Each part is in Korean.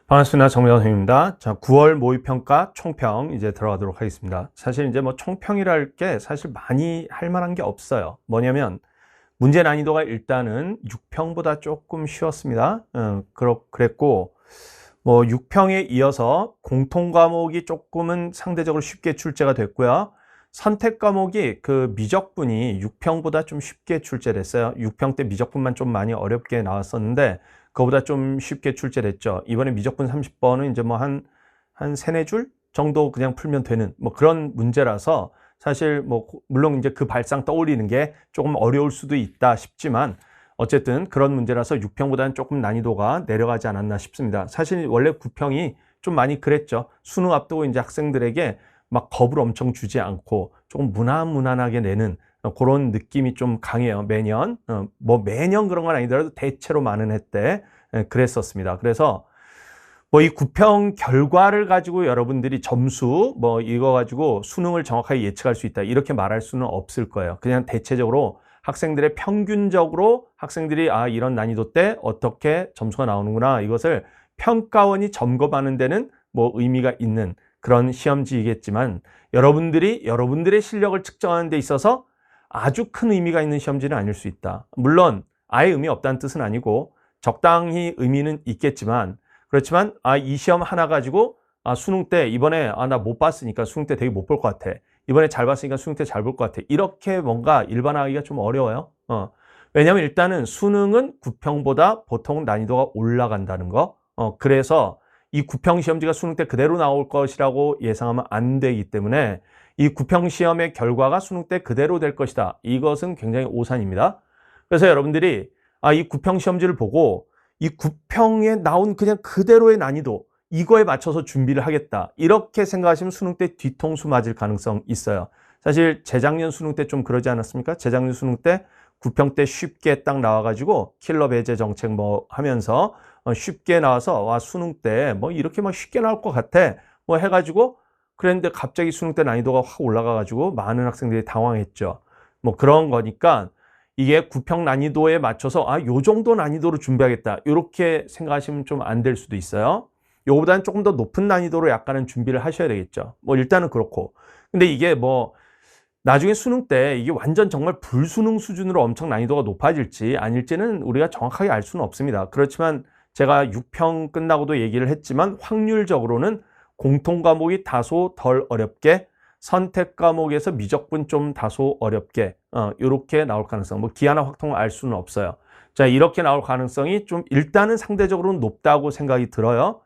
반갑습니다. 정미영 선생님입니다. 자, 9월 모의평가 총평 이제 들어가도록 하겠습니다. 사실 이제 뭐 총평이랄 게 사실 많이 할 만한 게 없어요. 뭐냐면 문제 난이도가 일단은 6평보다 조금 쉬웠습니다. 그랬고 뭐 6평에 이어서 공통 과목이 조금은 상대적으로 쉽게 출제가 됐고요. 선택 과목이 그 미적분이 6평보다 좀 쉽게 출제됐어요. 6평 때 미적분만 좀 많이 어렵게 나왔었는데 그거보다 좀 쉽게 출제됐죠. 이번에 미적분 30번은 이제 뭐 한 세네 줄 정도 그냥 풀면 되는 뭐 그런 문제라서 사실 뭐 물론 이제 그 발상 떠올리는 게 조금 어려울 수도 있다 싶지만 어쨌든 그런 문제라서 6평보다는 조금 난이도가 내려가지 않았나 싶습니다. 사실 원래 9평이 좀 많이 그랬죠. 수능 앞두고 이제 학생들에게 막 겁을 엄청 주지 않고 조금 무난무난하게 내는 그런 느낌이 좀 강해요. 매년. 뭐 매년 그런 건 아니더라도 대체로 많은 해 때 그랬었습니다. 그래서 뭐 이 9평 결과를 가지고 여러분들이 점수 뭐 이거 가지고 수능을 정확하게 예측할 수 있다 이렇게 말할 수는 없을 거예요. 그냥 대체적으로 학생들의 평균적으로 학생들이 이런 난이도 때 어떻게 점수가 나오는구나 이것을 평가원이 점검하는 데는 뭐 의미가 있는 그런 시험지이겠지만 여러분들이 여러분들의 실력을 측정하는 데 있어서 아주 큰 의미가 있는 시험지는 아닐 수 있다. 물론 아예 의미 없다는 뜻은 아니고 적당히 의미는 있겠지만 그렇지만 이 시험 하나 가지고 수능 때 이번에 나 못 봤으니까 수능 때 되게 못 볼 것 같아. 이번에 잘 봤으니까 수능 때 잘 볼 것 같아. 이렇게 뭔가 일반화하기가 좀 어려워요. 왜냐하면 일단은 수능은 9평보다 보통 난이도가 올라간다는 거. 그래서 이 9평 시험지가 수능 때 그대로 나올 것이라고 예상하면 안 되기 때문에 이 9평 시험의 결과가 수능 때 그대로 될 것이다. 이것은 굉장히 오산입니다. 그래서 여러분들이 이 9평 시험지를 보고 이 9평에 나온 그냥 그대로의 난이도 이거에 맞춰서 준비를 하겠다. 이렇게 생각하시면 수능 때 뒤통수 맞을 가능성 있어요. 사실 재작년 수능 때 좀 그러지 않았습니까? 재작년 수능 때 9평 때 쉽게 딱 나와가지고 킬러 배제 정책 뭐 하면서 쉽게 나와서 수능 때 뭐 이렇게 막 쉽게 나올 것 같아 뭐 해가지고 그랬는데 갑자기 수능 때 난이도가 확 올라가가지고 많은 학생들이 당황했죠. 뭐 그런 거니까 이게 9평 난이도에 맞춰서 요 정도 난이도로 준비하겠다 이렇게 생각하시면 좀 안 될 수도 있어요. 요거보다는 조금 더 높은 난이도로 약간은 준비를 하셔야 되겠죠. 뭐 일단은 그렇고 근데 이게 뭐 나중에 수능 때 이게 완전 정말 불수능 수준으로 엄청 난이도가 높아질지 아닐지는 우리가 정확하게 알 수는 없습니다. 그렇지만 제가 6평 끝나고도 얘기를 했지만 확률적으로는 공통 과목이 다소 덜 어렵게 선택 과목에서 미적분 좀 다소 어렵게 이렇게 나올 가능성 뭐 기하나 확통을 알 수는 없어요. 자, 이렇게 나올 가능성이 좀 일단은 상대적으로 높다고 생각이 들어요.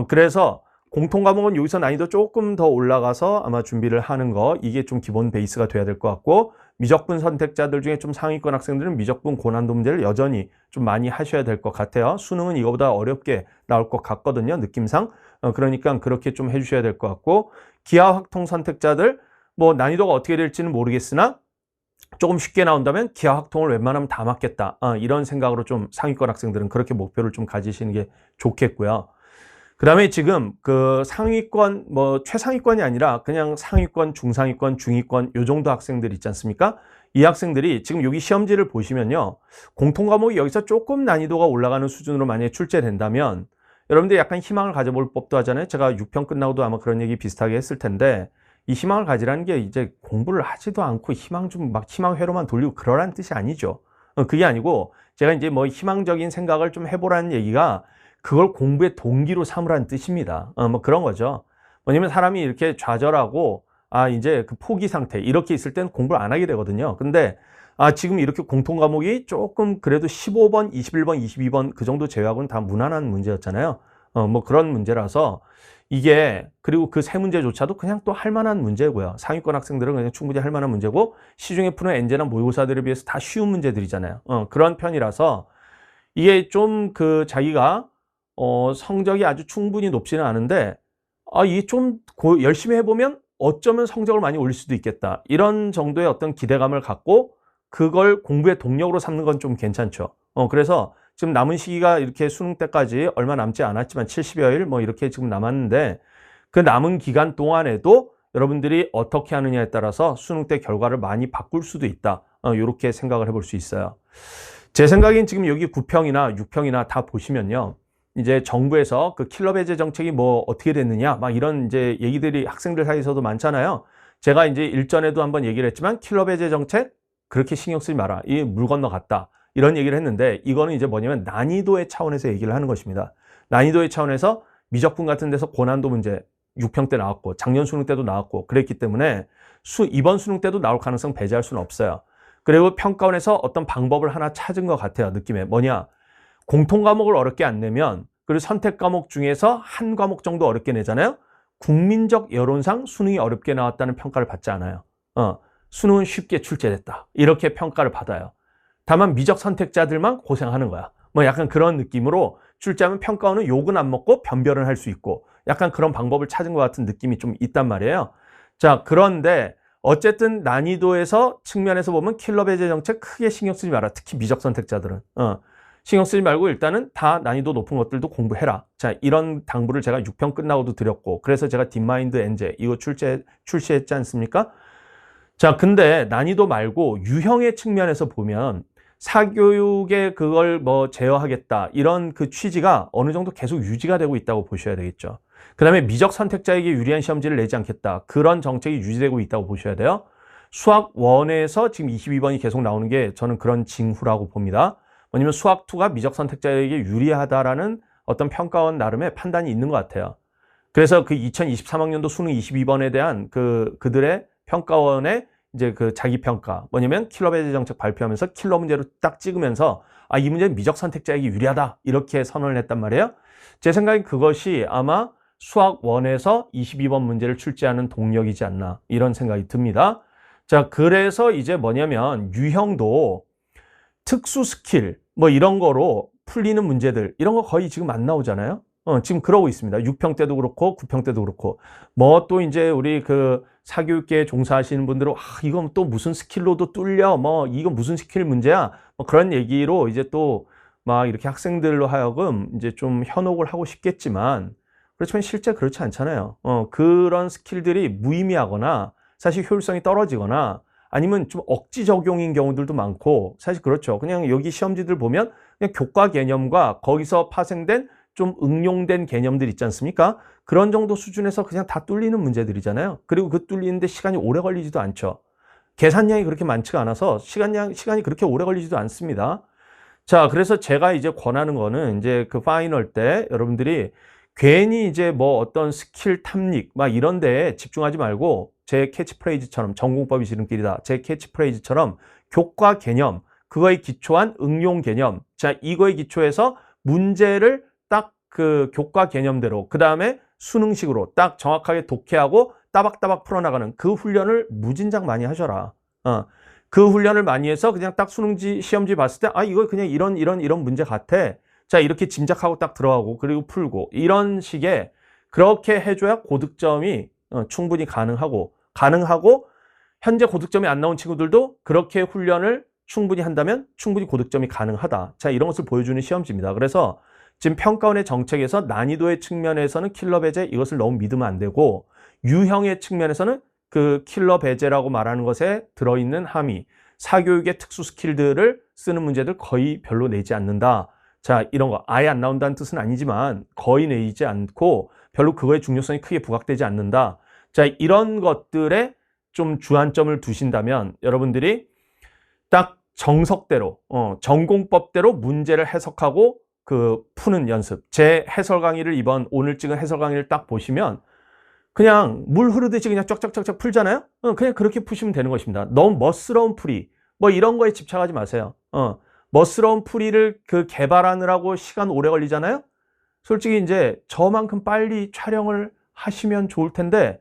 그래서 공통 과목은 여기서 난이도 조금 더 올라가서 아마 준비를 하는 거 이게 좀 기본 베이스가 돼야 될 것 같고 미적분 선택자들 중에 좀 상위권 학생들은 미적분 고난도 문제를 여전히 좀 많이 하셔야 될 것 같아요. 수능은 이거보다 어렵게 나올 것 같거든요. 느낌상. 그러니까 그렇게 좀 해주셔야 될 것 같고 기하 확통 선택자들 뭐 난이도가 어떻게 될지는 모르겠으나 조금 쉽게 나온다면 기하 확통을 웬만하면 다 맞겠다. 이런 생각으로 좀 상위권 학생들은 그렇게 목표를 좀 가지시는 게 좋겠고요. 그 다음에 지금 그 상위권, 뭐 최상위권이 아니라 그냥 상위권, 중상위권, 중위권 요 정도 학생들 있지 않습니까? 이 학생들이 지금 여기 시험지를 보시면요. 공통 과목이 여기서 조금 난이도가 올라가는 수준으로 만약에 출제된다면 여러분들 약간 희망을 가져볼 법도 하잖아요. 제가 6평 끝나고도 아마 그런 얘기 비슷하게 했을 텐데 이 희망을 가지라는 게 이제 공부를 하지도 않고 희망 회로만 돌리고 그러라는 뜻이 아니죠. 그게 아니고 제가 이제 뭐 희망적인 생각을 좀 해보라는 얘기가 그걸 공부의 동기로 삼으라는 뜻입니다. 뭐 그런 거죠. 왜냐면 사람이 이렇게 좌절하고 이제 그 포기 상태 이렇게 있을 때는 공부를 안 하게 되거든요. 근데 지금 이렇게 공통 과목이 조금 그래도 15번, 21번, 22번 그 정도 제외하고는 다 무난한 문제였잖아요. 뭐 그런 문제라서 이게 그리고 그 세 문제조차도 그냥 또 할 만한 문제고요. 상위권 학생들은 그냥 충분히 할 만한 문제고 시중에 푸는 엔제나 모의고사들에 비해서 다 쉬운 문제들이잖아요. 그런 편이라서 이게 좀 그 자기가 성적이 아주 충분히 높지는 않은데 이게 좀 열심히 해보면 어쩌면 성적을 많이 올릴 수도 있겠다. 이런 정도의 어떤 기대감을 갖고 그걸 공부의 동력으로 삼는 건 좀 괜찮죠. 그래서 지금 남은 시기가 이렇게 수능 때까지 얼마 남지 않았지만 70여일 뭐 이렇게 지금 남았는데 그 남은 기간 동안에도 여러분들이 어떻게 하느냐에 따라서 수능 때 결과를 많이 바꿀 수도 있다. 이렇게 생각을 해볼 수 있어요. 제 생각엔 지금 여기 9평이나 6평이나 다 보시면요. 이제 정부에서 그 킬러 배제 정책이 뭐 어떻게 됐느냐, 막 이런 이제 얘기들이 학생들 사이에서도 많잖아요. 제가 이제 일전에도 한번 얘기를 했지만 킬러 배제 정책 그렇게 신경 쓰지 마라. 이 물 건너갔다. 이런 얘기를 했는데 이거는 이제 뭐냐면 난이도의 차원에서 얘기를 하는 것입니다. 난이도의 차원에서 미적분 같은 데서 고난도 문제 6평 때 나왔고 작년 수능 때도 나왔고 그랬기 때문에 이번 수능 때도 나올 가능성 배제할 수는 없어요. 그리고 평가원에서 어떤 방법을 하나 찾은 것 같아요. 느낌에 뭐냐, 공통 과목을 어렵게 안 내면 그리고 선택 과목 중에서 한 과목 정도 어렵게 내잖아요. 국민적 여론상 수능이 어렵게 나왔다는 평가를 받지 않아요. 수능은 쉽게 출제됐다 이렇게 평가를 받아요. 다만 미적 선택자들만 고생하는 거야. 뭐 약간 그런 느낌으로 출제하면 평가원은 욕은 안 먹고 변별은 할 수 있고 약간 그런 방법을 찾은 것 같은 느낌이 좀 있단 말이에요. 자, 그런데 어쨌든 난이도에서 측면에서 보면 킬러 배제 정책 크게 신경 쓰지 마라. 특히 미적 선택자들은. 신경 쓰지 말고 일단은 다 난이도 높은 것들도 공부해라. 자, 이런 당부를 제가 6평 끝나고도 드렸고 그래서 제가 딥마인드 엔제 이거 출시했지 않습니까? 자, 근데 난이도 말고 유형의 측면에서 보면 사교육에 그걸 뭐 제어하겠다 이런 그 취지가 어느 정도 계속 유지가 되고 있다고 보셔야 되겠죠. 그 다음에 미적 선택자에게 유리한 시험지를 내지 않겠다. 그런 정책이 유지되고 있다고 보셔야 돼요. 수학 1에서 지금 22번이 계속 나오는 게 저는 그런 징후라고 봅니다. 왜냐면 수학 2가 미적 선택자에게 유리하다라는 어떤 평가원 나름의 판단이 있는 것 같아요. 그래서 그 2023학년도 수능 22번에 대한 그들의 평가원의 이제 그 자기 평가 뭐냐면 킬러 배제 정책 발표하면서 킬러 문제로 딱 찍으면서 아, 이 문제는 미적 선택자에게 유리하다 이렇게 선언을 했단 말이에요. 제 생각엔 그것이 아마 수학 1에서 22번 문제를 출제하는 동력이지 않나 이런 생각이 듭니다. 자, 그래서 이제 뭐냐면 유형도 특수 스킬 뭐 이런 거로 풀리는 문제들 이런 거 거의 지금 안 나오잖아요. 지금 그러고 있습니다. 6평 때도 그렇고 9평 때도 그렇고 뭐 또 이제 우리 그 사교육계에 종사하시는 분들은 이건 또 무슨 스킬로도 뚫려 뭐 이거 무슨 스킬 문제야 뭐 그런 얘기로 이제 또 막 이렇게 학생들로 하여금 이제 좀 현혹을 하고 싶겠지만 그렇지만 실제 그렇지 않잖아요. 그런 스킬들이 무의미하거나 사실 효율성이 떨어지거나 아니면 좀 억지 적용인 경우들도 많고 사실 그렇죠. 그냥 여기 시험지들 보면 그냥 교과 개념과 거기서 파생된 좀 응용된 개념들 있지 않습니까? 그런 정도 수준에서 그냥 다 뚫리는 문제들이잖아요. 그리고 그 뚫리는데 시간이 오래 걸리지도 않죠. 계산량이 그렇게 많지가 않아서 시간이 그렇게 오래 걸리지도 않습니다. 자, 그래서 제가 이제 권하는 거는 이제 그 파이널 때 여러분들이 괜히 이제 뭐 어떤 스킬 탐닉 막 이런 데에 집중하지 말고 제 캐치프레이즈처럼 전공법이 지름길이다. 제 캐치프레이즈처럼 교과 개념, 그거에 기초한 응용 개념. 자, 이거에 기초해서 문제를 딱 그 교과 개념대로 그 다음에 수능식으로 딱 정확하게 독해하고 따박따박 풀어나가는 그 훈련을 무진장 많이 하셔라. 그 훈련을 많이 해서 그냥 딱 수능지 시험지 봤을 때 아, 이거 그냥 이런 문제 같아. 자, 이렇게 짐작하고 딱 들어가고 그리고 풀고 이런 식의 그렇게 해줘야 고득점이 충분히 가능하고 현재 고득점이 안 나온 친구들도 그렇게 훈련을 충분히 한다면 충분히 고득점이 가능하다. 자, 이런 것을 보여주는 시험지입니다. 그래서 지금 평가원의 정책에서 난이도의 측면에서는 킬러 배제 이것을 너무 믿으면 안 되고 유형의 측면에서는 그 킬러 배제라고 말하는 것에 들어있는 함의, 사교육의 특수 스킬들을 쓰는 문제들 거의 별로 내지 않는다. 자, 이런 거 아예 안 나온다는 뜻은 아니지만 거의 내지 않고 별로 그거의 중요성이 크게 부각되지 않는다. 자, 이런 것들에 좀 주안점을 두신다면 여러분들이 딱 정석대로, 전공법대로 문제를 해석하고 그 푸는 연습. 제 해설 강의를 오늘 찍은 해설 강의를 딱 보시면 그냥 물 흐르듯이 그냥 쫙쫙쫙쫙 풀잖아요? 그냥 그렇게 푸시면 되는 것입니다. 너무 멋스러운 풀이, 뭐 이런 거에 집착하지 마세요. 멋스러운 풀이를 그 개발하느라고 시간 오래 걸리잖아요? 솔직히 이제 저만큼 빨리 촬영을 하시면 좋을 텐데,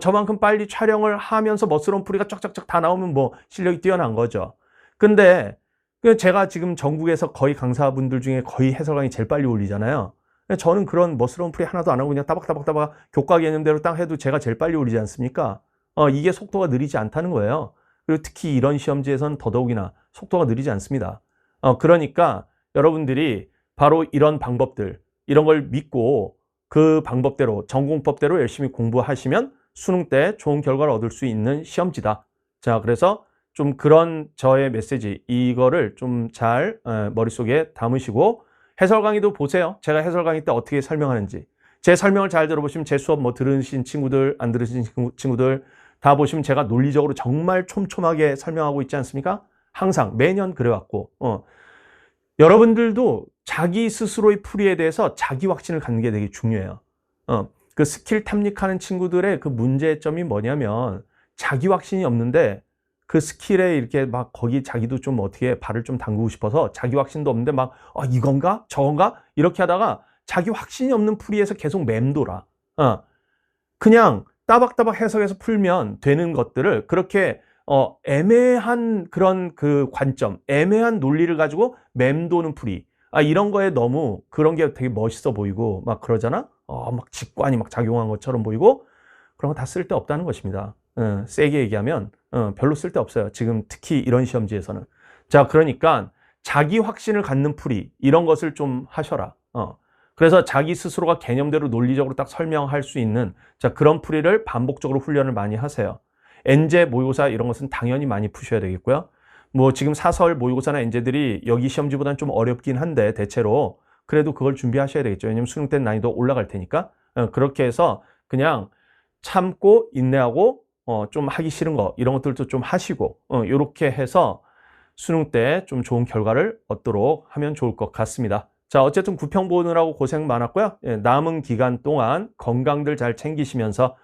저만큼 빨리 촬영을 하면서 멋스러운 풀이가 쫙쫙쫙 다 나오면 뭐 실력이 뛰어난 거죠. 근데 제가 지금 전국에서 거의 강사분들 중에 거의 해설 강의 제일 빨리 올리잖아요. 저는 그런 멋스러운 풀이 하나도 안 하고 그냥 따박따박따박 교과 개념대로 딱 해도 제가 제일 빨리 올리지 않습니까? 이게 속도가 느리지 않다는 거예요. 그리고 특히 이런 시험지에서는 더더욱이나 속도가 느리지 않습니다. 그러니까 여러분들이 바로 이런 방법들, 이런 걸 믿고 그 방법대로, 전공법대로 열심히 공부하시면 수능 때 좋은 결과를 얻을 수 있는 시험지다. 자, 그래서 좀 그런 저의 메시지, 이거를 좀 잘 머릿속에 담으시고 해설 강의도 보세요. 제가 해설 강의 때 어떻게 설명하는지. 제 설명을 잘 들어보시면 제 수업 뭐 들으신 친구들, 안 들으신 친구들 다 보시면 제가 논리적으로 정말 촘촘하게 설명하고 있지 않습니까? 항상 매년 그래왔고 여러분들도 자기 스스로의 풀이에 대해서 자기 확신을 갖는 게 되게 중요해요. 그 스킬 탐닉하는 친구들의 그 문제점이 뭐냐면 자기 확신이 없는데 그 스킬에 이렇게 막 거기 자기도 좀 어떻게 발을 좀 담그고 싶어서 자기 확신도 없는데 막 이건가 저건가 이렇게 하다가 자기 확신이 없는 풀이에서 계속 맴돌아. 그냥 따박따박 해석해서 풀면 되는 것들을 그렇게 애매한 그런 그 관점, 애매한 논리를 가지고 맴도는 풀이. 이런 거에 너무 그런 게 되게 멋있어 보이고 막 그러잖아? 막 직관이 막 작용한 것처럼 보이고 그런 거 다 쓸데없다는 것입니다. 세게 얘기하면 별로 쓸데없어요. 지금 특히 이런 시험지에서는. 자, 그러니까 자기 확신을 갖는 풀이 이런 것을 좀 하셔라. 그래서 자기 스스로가 개념대로 논리적으로 딱 설명할 수 있는 자 그런 풀이를 반복적으로 훈련을 많이 하세요. 엔제, 모의고사 이런 것은 당연히 많이 푸셔야 되겠고요. 뭐 지금 사설, 모의고사나 엔제들이 여기 시험지보다는 좀 어렵긴 한데 대체로 그래도 그걸 준비하셔야 되겠죠. 왜냐면 수능 때 난이도 올라갈 테니까. 그렇게 해서 그냥 참고 인내하고 좀 하기 싫은 거 이런 것들도 좀 하시고 이렇게 해서 수능 때 좀 좋은 결과를 얻도록 하면 좋을 것 같습니다. 자, 어쨌든 구평 보느라고 고생 많았고요. 남은 기간 동안 건강들 잘 챙기시면서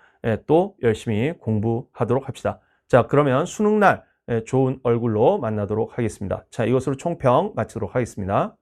또 열심히 공부하도록 합시다. 자, 그러면 수능날 좋은 얼굴로 만나도록 하겠습니다. 자, 이것으로 총평 마치도록 하겠습니다.